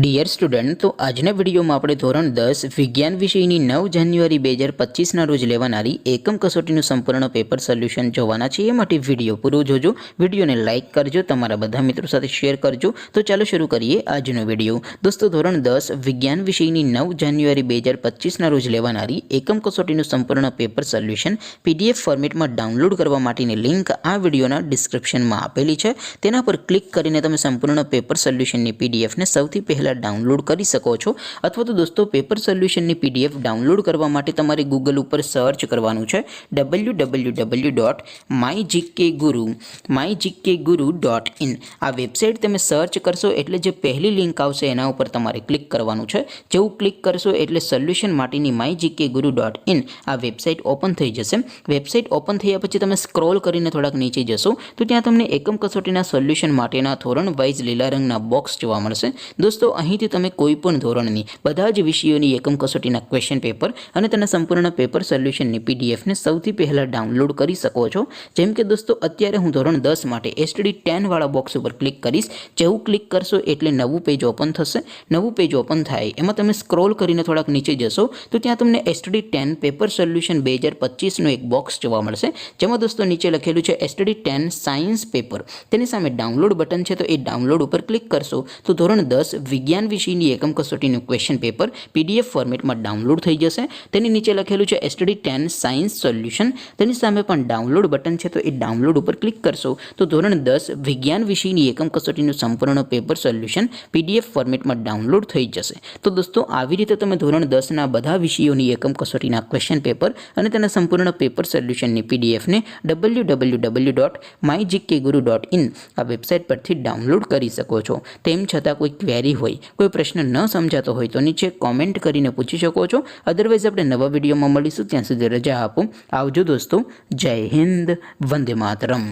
Dear student, તો આજના વિડીયોમાં આપણે ધોરણ 10 વિજ્ઞાન વિષયની 9 જાન્યુઆરી 2025ના રોજ લેવાનારી એકમ કસોટીનું સંપૂર્ણ પેપર સોલ્યુશન જોવાના છે। એ માટે વિડીયો પૂરો જોજો, વિડીયોને લાઇક કરજો, તમારા બધા મિત્રો સાથે શેર કરજો। તો ચાલો શરૂ કરીએ આજનો વિડીયો। દોસ્તો, ધોરણ 10 વિજ્ઞાન વિષયની 9 જાન્યુઆરી 2025ના રોજ લેવાનારી એકમ કસોટીનું સંપૂર્ણ પેપર સોલ્યુશન PDF ફોર્મેટમાં ડાઉનલોડ કરવા માટેની લિંક આ વિડીયોના ડિસ્ક્રિપ્શનમાં આપેલી છે। તેના પર ક્લિક કરીને તમે સંપૂર્ણ પેપર સોલ્યુશનની PDFને સૌથી પહેલા ડાઉનલોડ કરી શકો છો। અથવા તો દોસ્તો, પેપર સોલ્યુશનની PDF ડાઉનલોડ કરવા માટે તમારે ગૂગલ ઉપર સર્ચ કરવાનું છે www.mygkguru.in। આ વેબસાઇટ તમે સર્ચ કરશો એટલે જે પહેલી લિંક આવશે એના ઉપર તમારે ક્લિક કરવાનું છે। જેવું ક્લિક કરશો એટલે સોલ્યુશન માટેની mygkguru.in આ વેબસાઇટ ઓપન થઈ જશે। વેબસાઇટ ઓપન થયા પછી તમે સ્ક્રોલ કરીને થોડાક નીચે જશો તો ત્યાં તમને એકમ કસોટીના સોલ્યુશન માટેના ધોરણ વાઇઝ લીલા રંગના બોક્સ જોવા મળશે। દોસ્તો, અહીંથી તમે કોઈ પણ ધોરણની બધા જ વિષયોની એકમ કસોટીના ક્વેશ્ચન પેપર અને તેના સંપૂર્ણ પેપર સોલ્યુશનની PDFને સૌથી પહેલાં ડાઉનલોડ કરી શકો છો। જેમ કે દોસ્તો, અત્યારે હું ધોરણ 10 માટે STD 10 વાળા બોક્સ ઉપર ક્લિક કરીશ। જેવું ક્લિક કરશો એટલે નવું પેજ ઓપન થશે। નવું પેજ ઓપન થાય એમાં તમે સ્ક્રોલ કરીને થોડાક નીચે જશો તો ત્યાં તમને STD 10 પેપર સોલ્યુશન 2025નું એક બોક્સ જોવા મળશે, જેમાં દોસ્તો નીચે લખેલું છે STD 10 સાયન્સ પેપર। તેની સામે ડાઉનલોડ બટન છે, તો એ ડાઉનલોડ ઉપર ક્લિક કરશો તો ધોરણ 10 વિજ્ઞાન વિષયની એકમ કસોટીનું ક્વેશ્ચન પેપર PDF ફોર્મેટમાં ડાઉનલોડ થઈ જશે। તેની નીચે લખેલું છે STD 10 સાયન્સ સોલ્યુશન। તેની સામે પણ ડાઉનલોડ બટન છે, તો એ ડાઉનલોડ ઉપર ક્લિક કરશો તો ધોરણ 10 વિજ્ઞાન વિષયની એકમ કસોટીનું સંપૂર્ણ પેપર સોલ્યુશન PDF ફોર્મેટમાં ડાઉનલોડ થઈ જશે। તો દોસ્તો, આવી રીતે તમે ધોરણ 10ના બધા વિષયોની એકમ કસોટીના ક્વેશ્ચન પેપર અને તેના સંપૂર્ણ પેપર સોલ્યુશનની PDFને www.mygkguru.in આ વેબસાઇટ પરથી ડાઉનલોડ કરી શકો છો। તેમ છતાં કોઈ ક્વેરી હોય, કોઈ પ્રશ્ન ન સમજાતો હોય તો નીચે કોમેન્ટ કરીને પૂછી શકો છો। અદરવાઇઝ આપણે નવા વિડીયોમાં મળીશું, ત્યાં સુધી રજા આપો। આવજો દોસ્તો, જય હિન્દ, વંદે માતરમ।